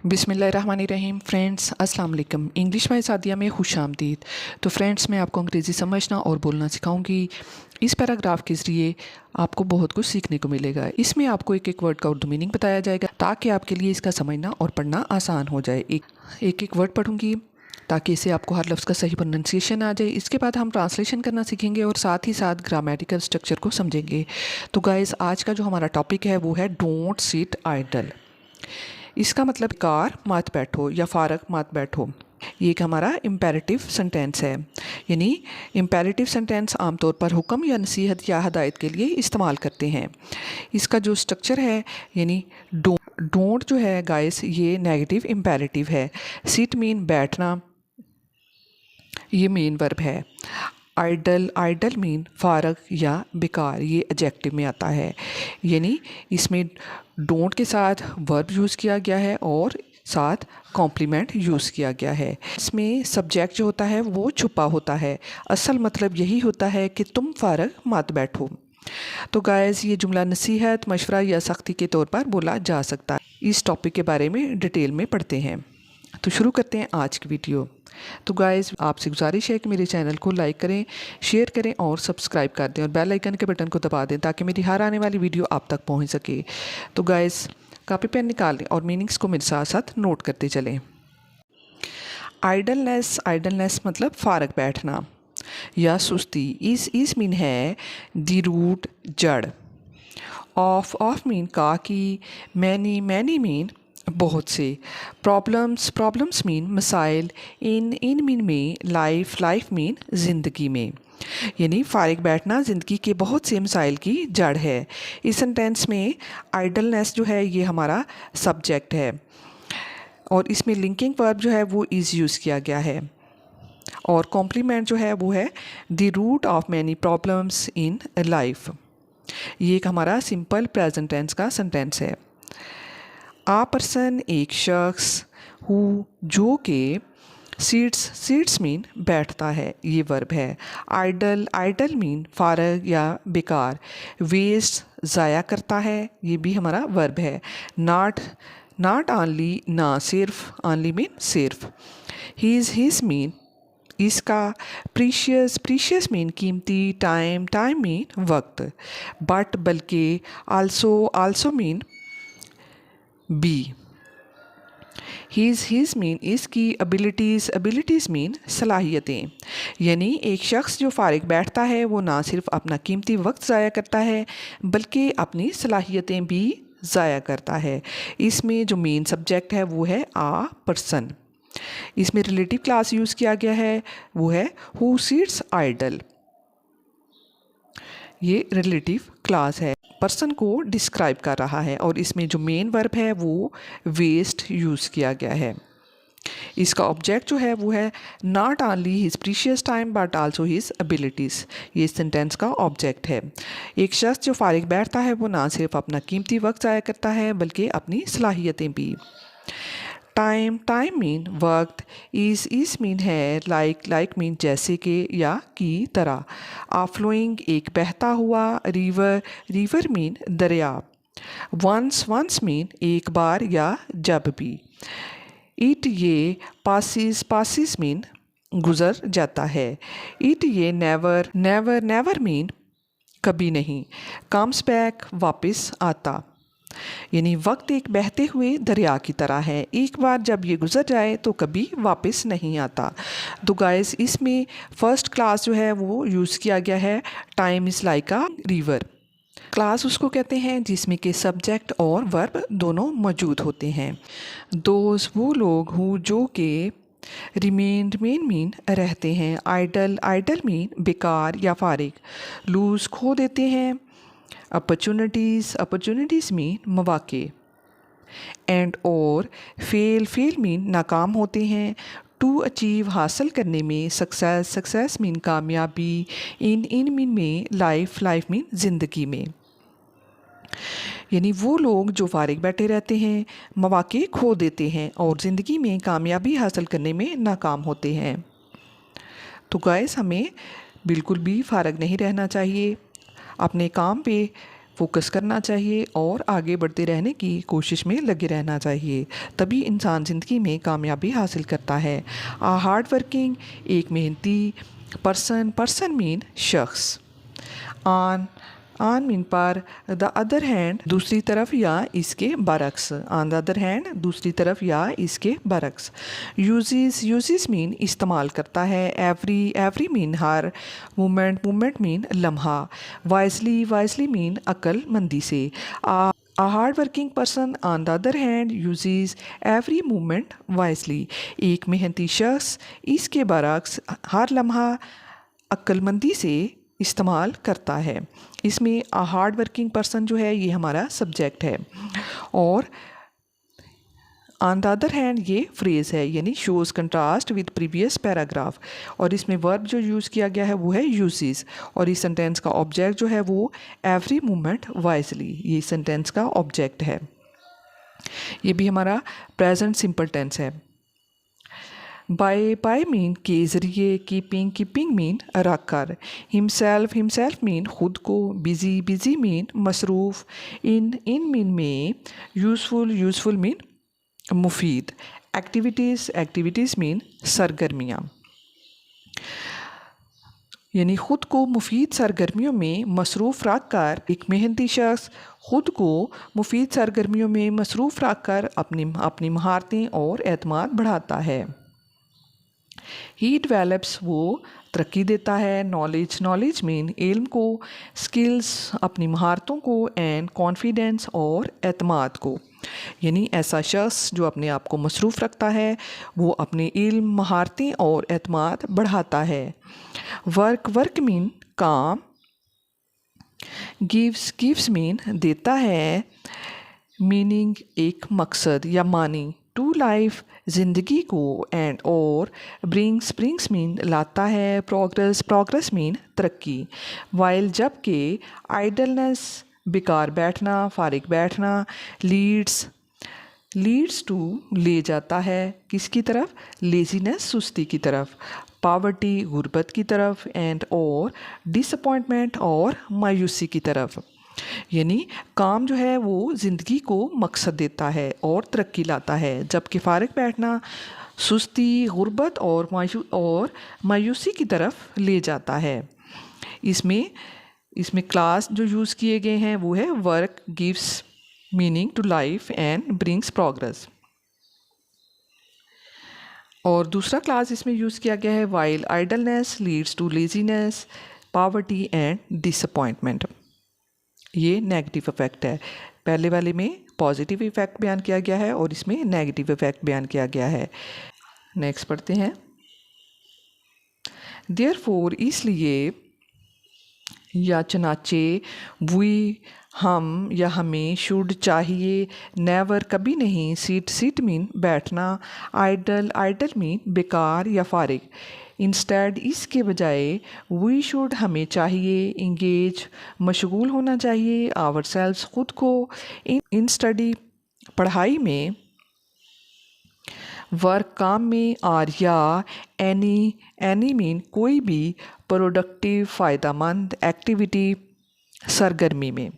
बिस्मिल्लाहिर्रहमानिर्रहीम। फ्रेंड्स अस्सलाम वालेकुम। इंग्लिश बाय सादिया में खुशामदीद। तो फ्रेंड्स, मैं आपको अंग्रेज़ी समझना और बोलना सिखाऊंगी। इस पैराग्राफ के ज़रिए आपको बहुत कुछ सीखने को मिलेगा। इसमें आपको एक एक वर्ड का उर्दू मीनिंग बताया जाएगा ताकि आपके लिए इसका समझना और पढ़ना आसान हो जाए। एक वर्ड पढ़ूंगी ताकि इसे आपको हर लफ्ज़ का सही प्रोनाउंसिएशन आ जाए। इसके बाद हम ट्रांसलेशन करना सीखेंगे और साथ ही साथ ग्रामेटिकल स्ट्रक्चर को समझेंगे। तो गाइस, आज का जो हमारा टॉपिक है वो है डोंट सिट आइडल। इसका मतलब कार मत बैठो या फारग मत बैठो। ये एक हमारा इम्पेरेटिव सेंटेंस है। यानी इम्पेरेटिव सेंटेंस आमतौर पर हुक्म या नसीहत या हदायत के लिए इस्तेमाल करते हैं। इसका जो स्ट्रक्चर है यानी डोंट जो है गाइस, ये नेगेटिव इम्पेरेटिव है। सिट मीन बैठना, ये मेन वर्ब है। आइडल मीन फारग या बेकार, ये एडजेक्टिव में आता है। यानी इसमें डोंट के साथ वर्ब यूज़ किया गया है और साथ कॉम्प्लीमेंट यूज़ किया गया है। इसमें सब्जेक्ट जो होता है वो छुपा होता है। असल मतलब यही होता है कि तुम फारग मत बैठो। तो गाइस, ये जुमला नसीहत, मशवरा या सख्ती के तौर पर बोला जा सकता है। इस टॉपिक के बारे में डिटेल में पढ़ते हैं। तो शुरू करते हैं आज की वीडियो। तो गाइस, आपसे गुजारिश है कि मेरे चैनल को लाइक करें, शेयर करें और सब्सक्राइब कर दें और बेल आइकन के बटन को दबा दें ताकि मेरी हर आने वाली वीडियो आप तक पहुंच सके। तो गाइस, कॉपी पेन निकाल लें और मीनिंग्स को मेरे साथ साथ नोट करते चलें। आइडलनेस मतलब फारग बैठना या सुस्ती। इस मीन है दी रूट, जड़। ऑफ मीन का की। मैनी मीन बहुत से। प्रॉब्लम्स मीन मसाइल। इन मीन में लाइफ मीन ज़िंदगी में। यानी फारिग बैठना ज़िंदगी के बहुत से मसाइल की जड़ है। इस सेंटेंस में आइडलनेस जो है ये हमारा सब्जेक्ट है और इसमें लिंकिंग वर्ब जो है वो इज़ यूज़ किया गया है और कॉम्प्लीमेंट जो है वो है the root of many problems in life. ये एक हमारा सिंपल प्रेजेंट टेंस का सेंटेंस है। आ पर्सन एक शख्स, हु जो के, सीट्स मीन बैठता है, ये वर्ब है। आइडल मीन फारग या बेकार। वेस्ट ज़ाया करता है, ये भी हमारा वर्ब है। नॉट ऑनली ना सिर्फ, ऑनली मीन सिर्फ। हिज मीन इसका। प्रीशियस मीन कीमती। टाइम मीन वक्त। बट बल्कि। आल्सो मीन बी। हिज मीन इसकी। एबिलिटीज़ मीन सलाहियतें। यानी एक शख्स जो फारिग बैठता है वो ना सिर्फ अपना कीमती वक्त ज़ाया करता है बल्कि अपनी सलाहियतें भी ज़ाया करता है। इसमें जो मेन सब्जेक्ट है वो है आ पर्सन। इसमें रिलेटिव क्लास यूज़ किया गया है, वो है हु सिट्स आइडल। ये रिलेटिव क्लास है, पर्सन को डिस्क्राइब कर रहा है और इसमें जो मेन वर्ब है वो वेस्ट यूज़ किया गया है। इसका ऑब्जेक्ट जो है वो है not only his precious time but also his abilities. ये सेंटेंस का ऑब्जेक्ट है। एक शख्स जो फारिग बैठता है वो ना सिर्फ अपना कीमती वक्त ज़ाया करता है बल्कि अपनी सलाहियतें भी। टाइम मीन वक्त। इस मीन है लाइक मीन जैसे के या की तरह। फ्लोइंग एक बहता हुआ। रिवर मीन दरिया। वंस मीन एक बार या जब भी। इट ये पासिस मीन गुजर जाता है। इट ये नेवर मीन कभी नहीं। कम्स बैक वापस आता। यानी वक्त एक बहते हुए दरिया की तरह है, एक बार जब ये गुजर जाए तो कभी वापस नहीं आता। तो गाइस, इसमें फर्स्ट क्लास जो है वो यूज़ किया गया है। Time is like a river. Class उसको कहते हैं जिसमें के सब्जेक्ट और वर्ब दोनों मौजूद होते हैं। दोज वो लोग हु जो के। रिमेन मीन रहते हैं। आइडल मीन बेकार या फारिग। लूज खो देते हैं। अपॉर्चुनिटीज़ मीन मौके। एंड और फेल मीन नाकाम होते हैं। टू अचीव हासिल करने में। सक्सेस मीन कामयाबी। इन मीन में लाइफ मीन ज़िंदगी में। यानी वो लोग जो फारिग बैठे रहते हैं, मौके खो देते हैं और ज़िंदगी में कामयाबी हासिल करने में नाकाम होते हैं। तो गाइस, हमें बिल्कुल भी फारग नहीं रहना चाहिए। अपने काम पे फोकस करना चाहिए और आगे बढ़ते रहने की कोशिश में लगे रहना चाहिए, तभी इंसान ज़िंदगी में कामयाबी हासिल करता है। आ हार्ड वर्किंग, एक मेहनती पर्सन मीन शख्स। ऑन ऑन मीन पर द अदर हैंड, दूसरी तरफ या इसके बरक्स। ऑन द अदर हैंड, दूसरी तरफ या इसके बरक्स। यूजेस मीन इस्तेमाल करता है। एवरी मीन हर। मूवमेंट मीन लम्हा। वाइजली मीन अक्लमंदी से। A hard-working person, on the other hand, uses every movement wisely. एक मेहनती शख्स इसके बरक्स हर लम्हा अक्लमंदी से इस्तेमाल करता है। इसमें a हार्ड वर्किंग पर्सन जो है ये हमारा सब्जेक्ट है, और ऑन द अदर हैंड ये फ्रेज है, यानी shows contrast with previous paragraph. और इसमें वर्ब जो यूज़ किया गया है वो है यूजेस, और इस सेंटेंस का ऑब्जेक्ट जो है वो एवरी मूवमेंट वाइजली, ये सेंटेंस का ऑब्जेक्ट है। ये भी हमारा प्रेजेंट सिंपल टेंस है। बाय मीन के ज़रिए। कीपिंग मीन रख कर। हिमसेल्फ मीन खुद को। बिजी मीन मसरूफ़। इन मीन में। यूज़फुल मीन मुफीद। एक्टिविटीज़ मीन सरगर्मियाँ, यानी ख़ुद को मुफीद सरगर्मियों में मसरूफ़ रख कर एक मेहनती शख्स ख़ुद को मुफीद सरगर्मियों में मसरूफ़ रख कर अपनी महारतें और एतमाद बढ़ाता है। ही डेवलप्स, वो तरक्की देता है। नॉलेज मीन इल्म को। स्किल्स, अपनी महारतों को। एंड कॉन्फिडेंस, और एतमाद को, यानी ऐसा शख्स जो अपने आप को मसरूफ़ रखता है वो अपने इल्म, महारतें और एतमाद बढ़ाता है। वर्क मीन काम। गिव्स मीन देता है। मीनिंग, एक मकसद या मानी। टू लाइफ, ज़िंदगी को। एंड और ब्रिंग्स मीन लाता है। प्रोग्रेस मीन तरक्की। वाइल, जबकि। आइडलनेस, बेकार बैठना, फारिग बैठना। लीड्स टू, ले जाता है किसकी तरफ? लेजीनेस, सुस्ती की तरफ। पावर्टी, गुर्बत की तरफ। एंड और डिसअपॉइंटमेंट, और मायूसी की तरफ। यानी काम जो है वो ज़िंदगी को मकसद देता है और तरक्की लाता है, जबकि फारिग बैठना सुस्ती, गुर्बत और मायूसी की तरफ ले जाता है। इसमें क्लास जो यूज़ किए गए हैं वो है work gives meaning to life and brings progress. और दूसरा क्लास इसमें यूज़ किया गया है while idleness leads to laziness, poverty and disappointment. ये नेगेटिव इफ़ेक्ट है। पहले वाले में पॉजिटिव इफ़ेक्ट बयान किया गया है और इसमें नेगेटिव इफ़ेक्ट बयान किया गया है। नेक्स्ट पढ़ते हैं। देयरफॉर, इसलिए, या चनाचे, वी, हम या हमें, शुड, चाहिए, नेवर, कभी नहीं, सीट मीन बैठना, आइडल मीन बेकार या फारिग। इंस्टेड, इसके बजाय, वी शुड, हमें चाहिए, इंगेज, मशगूल होना चाहिए, आवर सेल्व्स, खुद को, इन स्टडी, पढ़ाई में, वर्क, काम में, आर या एनी मीन कोई भी, प्रोडक्टिव, फ़ायदामंद, एक्टिविटी, सरगर्मी में।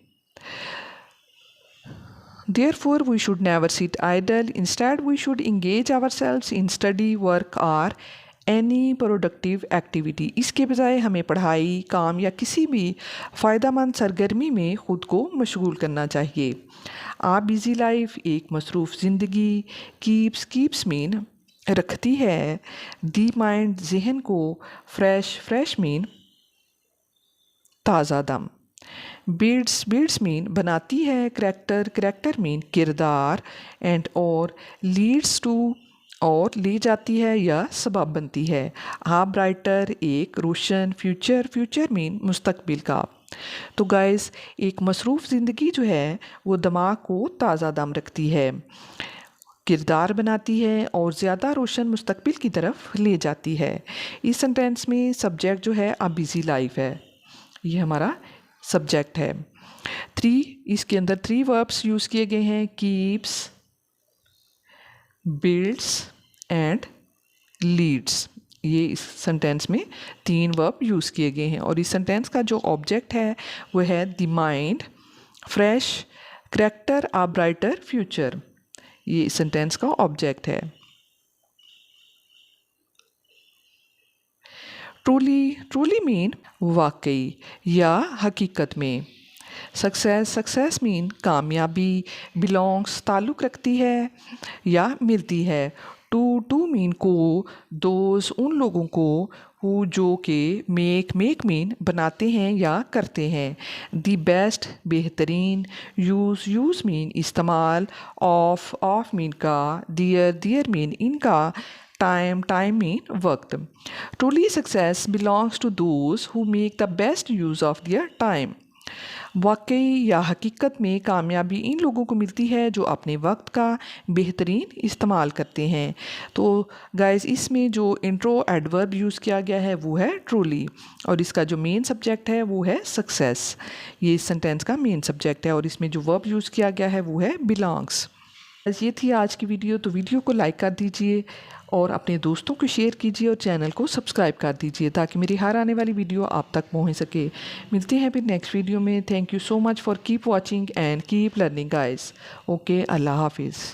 Therefore, we should never sit idle. Instead, we should engage ourselves in study, work or any productive activity. इसके बजाय हमें पढ़ाई, काम या किसी भी फ़ायदामंद सरगर्मी में ख़ुद को मशगूल करना चाहिए। आ बिज़ी लाइफ, एक मसरूफ़ ज़िंदगी। कीप्स मीन रखती है। दी माइंड, जहन को। फ्रेश मीन ताज़ा दम। बिल्ड्स मीन बनाती है। करेक्टर मीन किरदार। एंड और लीड्स टू, और ले जाती है या सबब बनती है। ब्राइटर, एक रोशन। फ्यूचर मीन मुस्तकबिल का। तो गाइस, एक मसरूफ़ ज़िंदगी जो है वो दिमाग को ताज़ा दम रखती है, किरदार बनाती है और ज़्यादा रोशन मुस्तकबिल की तरफ ले जाती है। इस सेंटेंस में सब्जेक्ट जो है अ बिज़ी लाइफ है, ये हमारा सब्जेक्ट है। इसके अंदर 3 वर्ब्स यूज़ किए गए हैं, कीप्स, बिल्ड्स एंड लीड्स। ये इस सेंटेंस में 3 वर्ब यूज़ किए गए हैं और इस सेंटेंस का जो ऑब्जेक्ट है वो है the mind, fresh, character a brighter future. ये इस सेंटेंस का ऑब्जेक्ट है। ट्रूली, ट्रूली मीन वाकई या हकीकत में। सक्सेस, सक्सेस मीन कामयाबी। बिलोंग्स ताल्लुक़ रखती है या मिलती है। टू मीन को। दोज उन लोगों को। हु जो के। मेक मीन बनाते हैं या करते हैं। दी बेस्ट बेहतरीन। यूज़ मीन इस्तेमाल। ऑफ मीन का। दियर मीन इनका। टाइम मीन वक्त। Truly success belongs to those who make the best use of their time. वाकई या हकीकत में कामयाबी इन लोगों को मिलती है जो अपने वक्त का बेहतरीन इस्तेमाल करते हैं। तो गाइस, इसमें जो इंट्रो एडवर्ब यूज़ किया गया है वो है ट्रूली, और इसका जो मेन सब्जेक्ट है वो है सक्सेस। ये इस सेंटेंस का मेन सब्जेक्ट है, और इसमें जो वर्ब यूज़ किया गया है वो है बिलोंग्स। बस ये थी आज की वीडियो। तो वीडियो को लाइक कर दीजिए और अपने दोस्तों को शेयर कीजिए और चैनल को सब्सक्राइब कर दीजिए ताकि मेरी हर आने वाली वीडियो आप तक पहुंच सके। मिलते हैं फिर नेक्स्ट वीडियो में। Thank you so much for keep watching and keep learning guys. Okay, अल्लाह हाफिज़।